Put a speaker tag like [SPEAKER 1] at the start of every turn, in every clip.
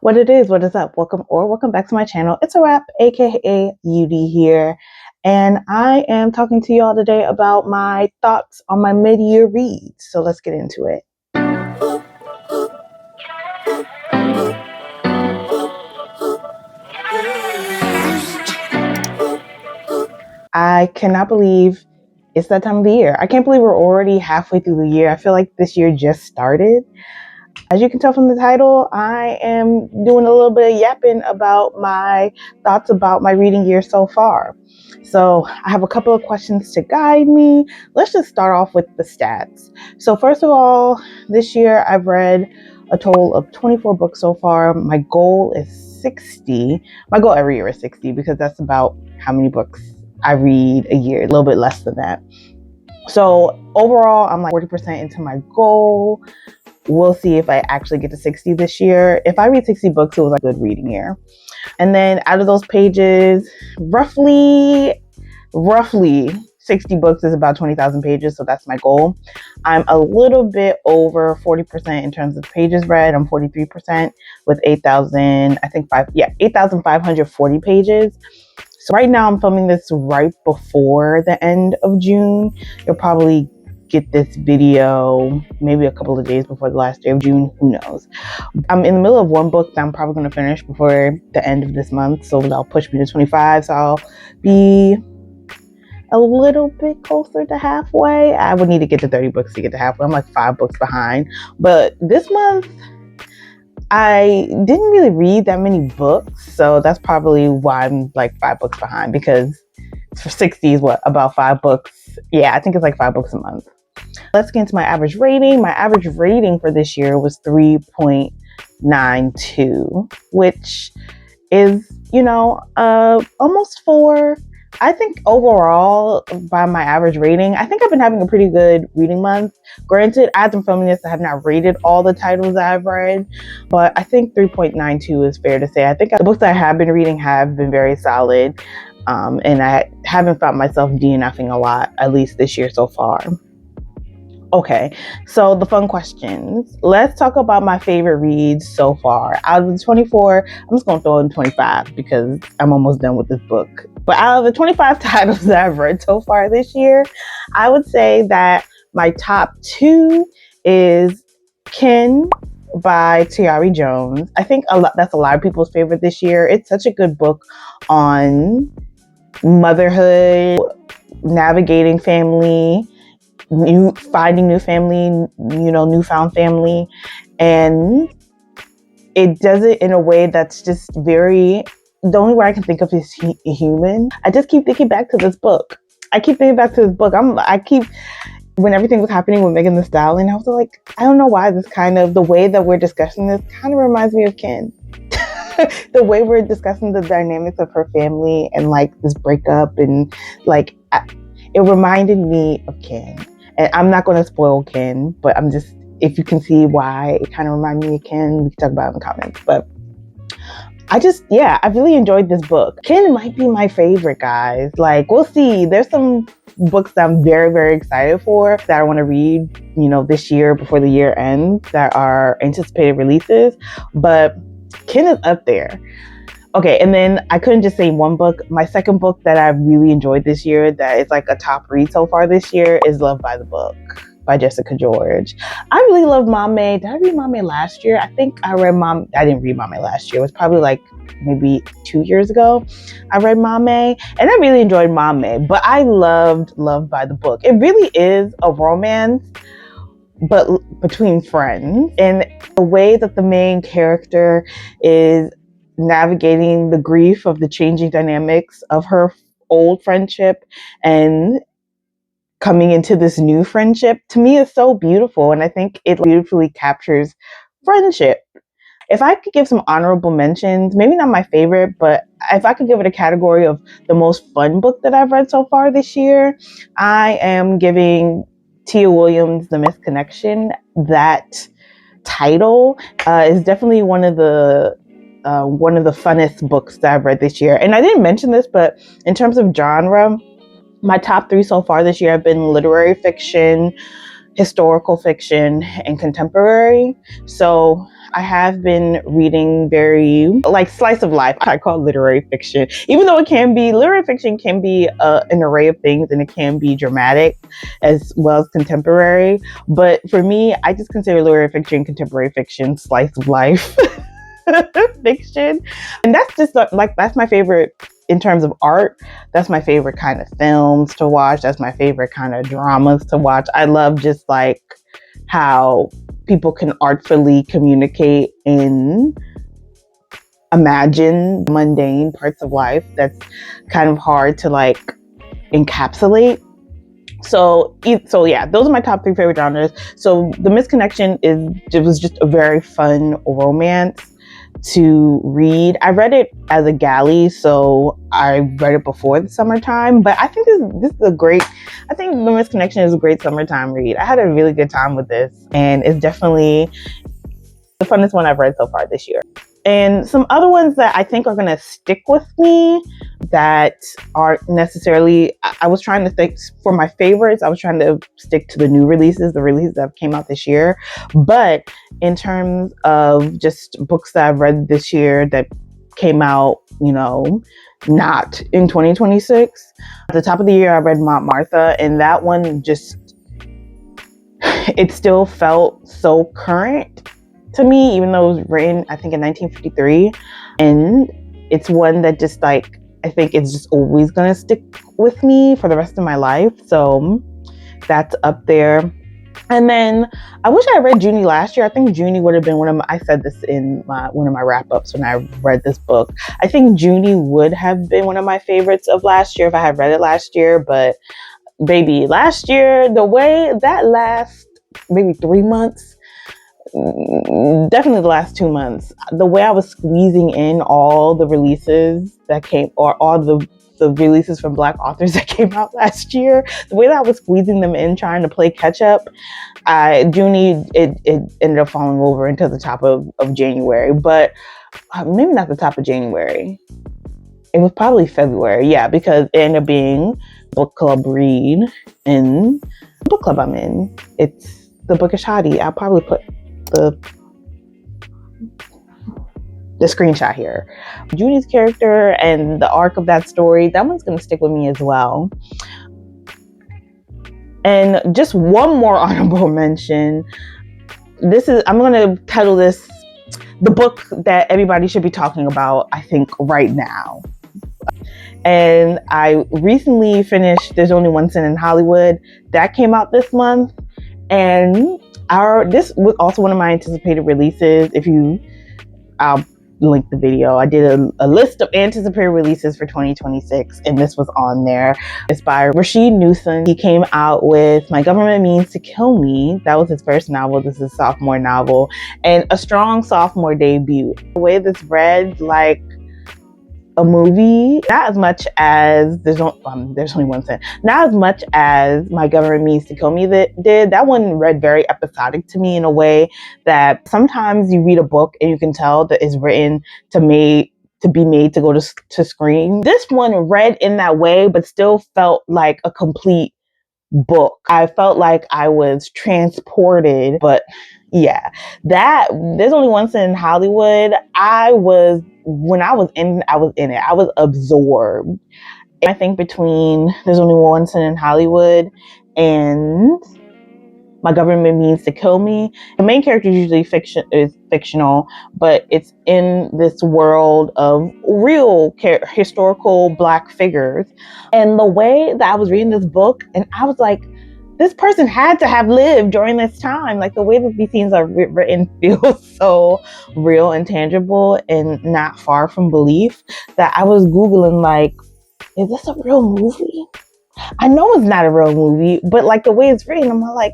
[SPEAKER 1] What it is, what is up? Welcome back to my channel. It's a wrap, aka UD here, and I am talking to y'all today about my thoughts on my mid-year reads. So let's get into it. I cannot believe it's that time of the year. I can't believe we're already halfway through the year. I feel like this year just started. As you can tell from the title, I am doing a little bit of yapping about my thoughts about my reading year so far. So I have a couple of questions to guide me. Let's just start off with the stats. So first of all, this year I've read a total of 24 books so far. My goal is 60. My goal every year is 60 because that's about how many books I read a year, a little bit less than that. So overall, I'm like 40% into my goal. We'll see if I actually get to 60 this year. If I read 60 books, it was a good reading year. And then out of those pages, roughly 60 books is about 20,000 pages. So that's my goal. I'm a little bit over 40% in terms of pages read. I'm 43% with 8,540 pages. So right now I'm filming this right before the end of June. You'll probably get this video maybe a couple of days before the last day of June, who knows. I'm in the middle of one book that I'm probably going to finish before the end of this month, so that'll push me to 25, so I'll be a little bit closer to halfway. I would need to get to 30 books to get to halfway. I'm like 5 books behind, but this month I didn't really read that many books, so that's probably why I'm like 5 books behind, because for 60 is what, about 5 books? Yeah, I think it's like 5 books a month. Let's get into my average rating. My average rating for this year was 3.92, which is, almost 4. I think overall, by my average rating, I think I've been having a pretty good reading month. Granted, as I'm filming this, I have not rated all the titles that I've read, but I think 3.92 is fair to say. I think the books that I have been reading have been very solid, and I haven't found myself DNFing a lot, at least this year so far. Okay, so the fun questions. Let's talk about my favorite reads so far. Out of the 24, I'm just going to throw in 25 because I'm almost done with this book. But out of the 25 titles that I've read so far this year, I would say that my top 2 is Kin by Tayari Jones. I think that's a lot of people's favorite this year. It's such a good book on motherhood, navigating family, finding new family, newfound family, and it does it in a way that's just very, the only way I can think of is human. I just keep thinking back to this book. When everything was happening with Megan Thee Stallion, I was like, I don't know why the way that we're discussing this kind of reminds me of Kin. The way we're discussing the dynamics of her family and like this breakup, and like it reminded me of Kin. And I'm not going to spoil Kin, but if you can see why it kind of reminded me of Kin, we can talk about it in the comments. But I really enjoyed this book. Kin might be my favorite, guys. Like, we'll see. There's some books that I'm very, very excited for that I want to read, this year before the year ends, that are anticipated releases. But Kin is up there. Okay, and then I couldn't just say one book. My second book that I've really enjoyed this year, that is like a top read so far this year, is Love by the Book by Jessica George. I really love Mame. Did I read Mame last year? I think I read Mame. I didn't read Mame last year. It was probably like maybe 2 years ago. I read Mame, and I really enjoyed Mame. But I loved Love by the Book. It really is a romance, but between friends, and the way that the main character is navigating the grief of the changing dynamics of her old friendship and coming into this new friendship, to me is so beautiful, and I think it beautifully captures friendship. If I could give some honorable mentions, maybe not my favorite, but if I could give it a category of the most fun book that I've read so far this year, I am giving Carty-Williams' The Missed Connection. That title is definitely one of the funnest books that I've read this year. And I didn't mention this, but in terms of genre, my top 3 so far this year have been literary fiction, historical fiction, and contemporary. So I have been reading very like slice of life. I call it literary fiction, even though literary fiction can be an array of things, and it can be dramatic as well as contemporary. But for me, I just consider literary fiction, contemporary fiction, slice of life fiction. And that's just like, that's my favorite in terms of art. That's my favorite kind of films to watch. That's my favorite kind of dramas to watch. I love just like how people can artfully communicate and imagine mundane parts of life that's kind of hard to like encapsulate. So yeah, those are my top 3 favorite genres. So The Misconnection was just a very fun romance to read. I read it as a galley, so I read it before the summertime, but I think this is I think The Misconnection is a great summertime read. I had a really good time with this, and it's definitely the funnest one I've read so far this year. And some other ones that I think are going to stick with me that aren't necessarily, I was trying to think for my favorites, I was trying to stick to the new releases, the releases that came out this year. But in terms of just books that I've read this year that came out, not in 2026, at the top of the year, I read Mount Martha, and that one it still felt so current to me, even though it was written, I think, in 1953. And it's one that just like, I think it's just always going to stick with me for the rest of my life. So that's up there. And then I wish I read Junie last year. I think Junie would have been I said this in one of my wrap-ups when I read this book. I think Junie would have been one of my favorites of last year if I had read it last year. But baby, last year, the way that last maybe 3 months, definitely the last 2 months, the way I was squeezing in all the releases that came, or all the releases from Black authors that came out last year, the way that I was squeezing them in, trying to play catch up, Junie, it ended up falling over into the top of January, but maybe not the top of January. It was probably February, yeah, because it ended up being book club read in the book club I'm in. It's The Bookish Hottie. I'll probably put the screenshot here. Junie's character and the arc of that story, that one's going to stick with me as well. And just one more honorable mention. I'm going to title this the book that everybody should be talking about, I think, right now. And I recently finished There's Only One Sin in Hollywood. That came out this month. And this was also one of my anticipated releases. I'll link the video. I did a list of anticipated releases for 2026, and this was on there. It's by Rasheed Newson. He came out with My Government Means to Kill Me. That was his first novel. This is a sophomore novel, and a strong sophomore debut. The way this read like a movie, not as much as There's Only One Sin, not as much as My Government Means to Kill Me did. That one read very episodic to me in a way that sometimes you read a book and you can tell that it's written to be made to go to screen. This one read in that way, but still felt like a complete book. I felt like I was transported, but yeah, There's Only One Sin in Hollywood, when I was in it, I was absorbed. And I think between There's Only One Sin in Hollywood and My Government Means to Kill Me, the main character is usually fictional, but it's in this world of real historical Black figures. And the way that I was reading this book, and I was like, this person had to have lived during this time. Like, the way that these scenes are written feels so real and tangible and not far from belief that I was Googling, like, is this a real movie? I know it's not a real movie, but like the way it's written, I'm like,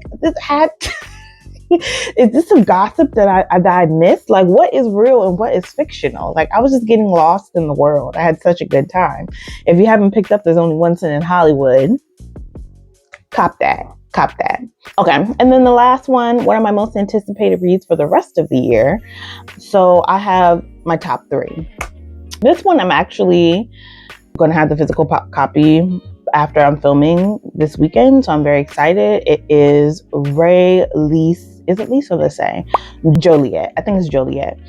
[SPEAKER 1] is this some gossip that I missed? Like, what is real and what is fictional? Like, I was just getting lost in the world. I had such a good time. If you haven't picked up There's Only One Sin in Hollywood, cop that. Okay, and then the last one of my most anticipated reads for the rest of the year. So I have my top 3. This one I'm actually going to have the physical copy after I'm filming this weekend, so I'm very excited. It is Rae Lyse Is it Lisa or Lyse? Joliet. I think it's Joliet.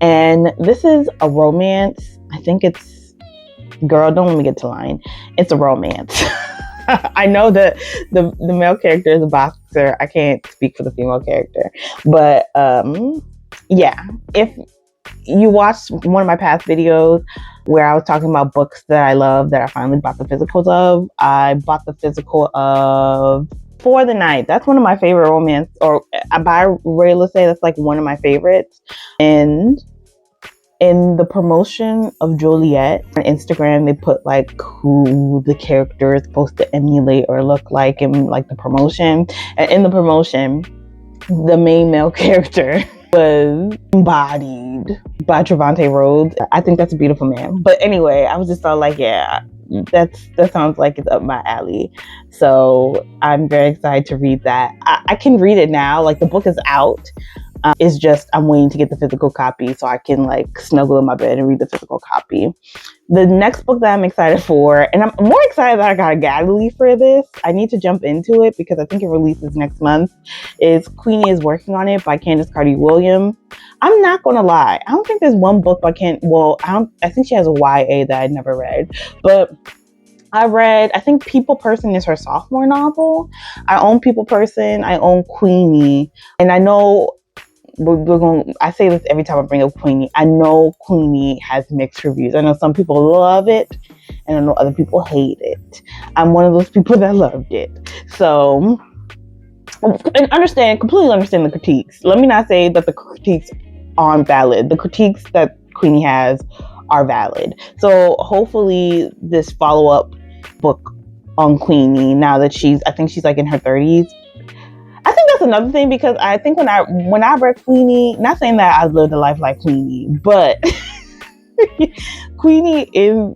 [SPEAKER 1] And this is a romance. I think it's, girl, don't let me get to line. It's a romance. I know that the male character is a boxer. I can't speak for the female character. But yeah, if you watched one of my past videos where I was talking about books that I love that I finally bought the physicals of, I bought the physical of For the Night. That's one of my favorite romance, or by Rae Lyse, that's like one of my favorites. And in the promotion of Joliet on Instagram, they put like who the character is supposed to emulate or look like in like the promotion. And in the promotion, the main male character was embodied by Trevante Rhodes. I think that's a beautiful man. But anyway, I was just all like, yeah, that sounds like it's up my alley. So I'm very excited to read that. I can read it now. Like, the book is out. It's just I'm waiting to get the physical copy so I can like snuggle in my bed and read the physical copy. The next book that I'm excited for, and I'm more excited that I got a gallery for this. I need to jump into it because I think it releases next month. Is Queenie is Working on It by Candace Carty-Williams. I'm not gonna lie, I don't think there's one book by I think she has a YA that I never read, but I think People Person is her sophomore novel. I own People Person, I own Queenie, and I know I say this every time I bring up Queenie. I know Queenie has mixed reviews. I know some people love it, and I know other people hate it. I'm one of those people that loved it. So, and completely understand the critiques. Let me not say that the critiques aren't valid. The critiques that Queenie has are valid. So hopefully this follow-up book on Queenie, now that I think she's like in her 30s. I think that's another thing, because I think when I read Queenie, not saying that I lived a life like Queenie, but Queenie is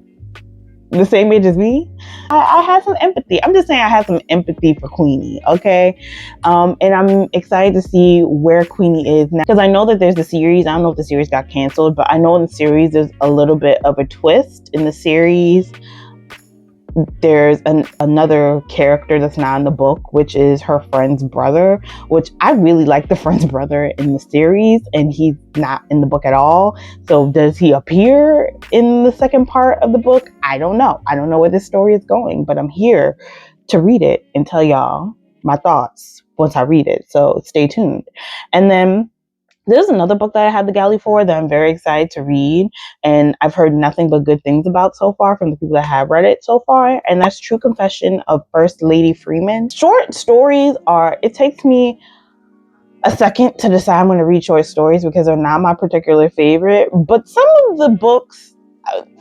[SPEAKER 1] the same age as me. I had some empathy. I'm just saying I had some empathy for Queenie, okay? And I'm excited to see where Queenie is now, because I know that there's the series. I don't know if the series got canceled, but I know in the series there's a little bit of a twist in the series. There's another character that's not in the book, which is her friend's brother, which I really like the friend's brother in the series, and he's not in the book at all. So does he appear in the second part of the book? I don't know. I don't know where this story is going, but I'm here to read it and tell y'all my thoughts once I read it. So stay tuned. And then there's another book that I had the galley for that I'm very excited to read, and I've heard nothing but good things about so far from the people that have read it so far, and that's True Confession of First Lady Freeman. Short stories it takes me a second to decide when to read short stories because they're not my particular favorite, but some of the books,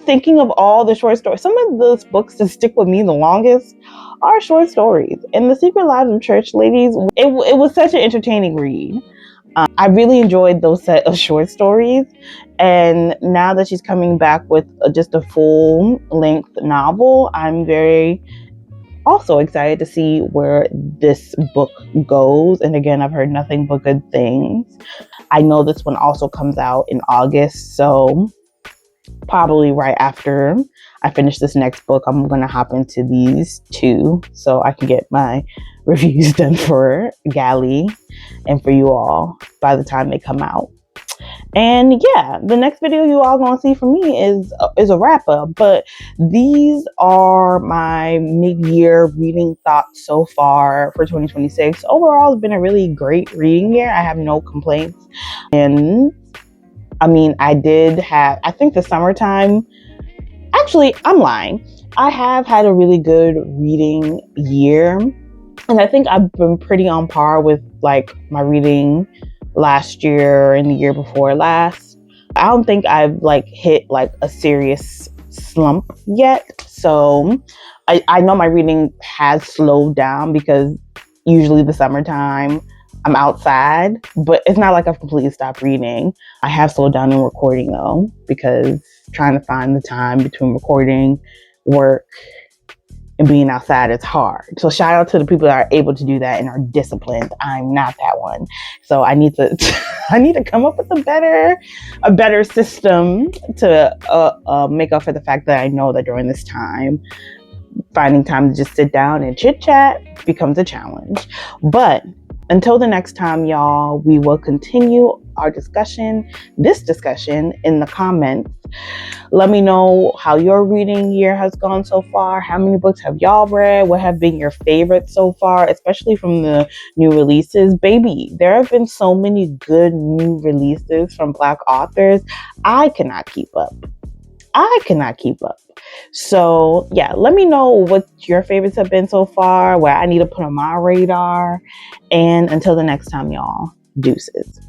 [SPEAKER 1] thinking of all the short stories, some of those books that stick with me the longest are short stories. And The Secret Lives of Church Ladies, it was such an entertaining read. I really enjoyed those set of short stories, and now that she's coming back with just a full-length novel, I'm very also excited to see where this book goes. And again, I've heard nothing but good things. I know this one also comes out in August, so probably right after I finish this next book, I'm gonna hop into these two so I can get my reviews done for Galley and for you all by the time they come out. And yeah, the next video you all gonna see from me is a wrap up, but these are my mid-year reading thoughts so far for 2026. Overall, it's been a really great reading year. I have no complaints. And I mean, I think the summertime, actually, I'm lying. I have had a really good reading year. And I think I've been pretty on par with like my reading last year and the year before last. I don't think I've like hit like a serious slump yet. So I know my reading has slowed down because usually the summertime I'm outside, but it's not like I've completely stopped reading. I have slowed down in recording though, because trying to find the time between recording, work, and being outside is hard. So shout out to the people that are able to do that and are disciplined. I'm not that one. So I need to come up with a better system to make up for the fact that I know that during this time, finding time to just sit down and chit chat becomes a challenge. But Until the next time, y'all, we will continue this discussion in the comments. Let me know how your reading year has gone so far. How many books have y'all read? What have been your favorites so far, especially from the new releases? Baby, there have been so many good new releases from Black authors. I cannot keep up. So yeah, let me know what your favorites have been so far, where I need to put on my radar. And until the next time, y'all, deuces.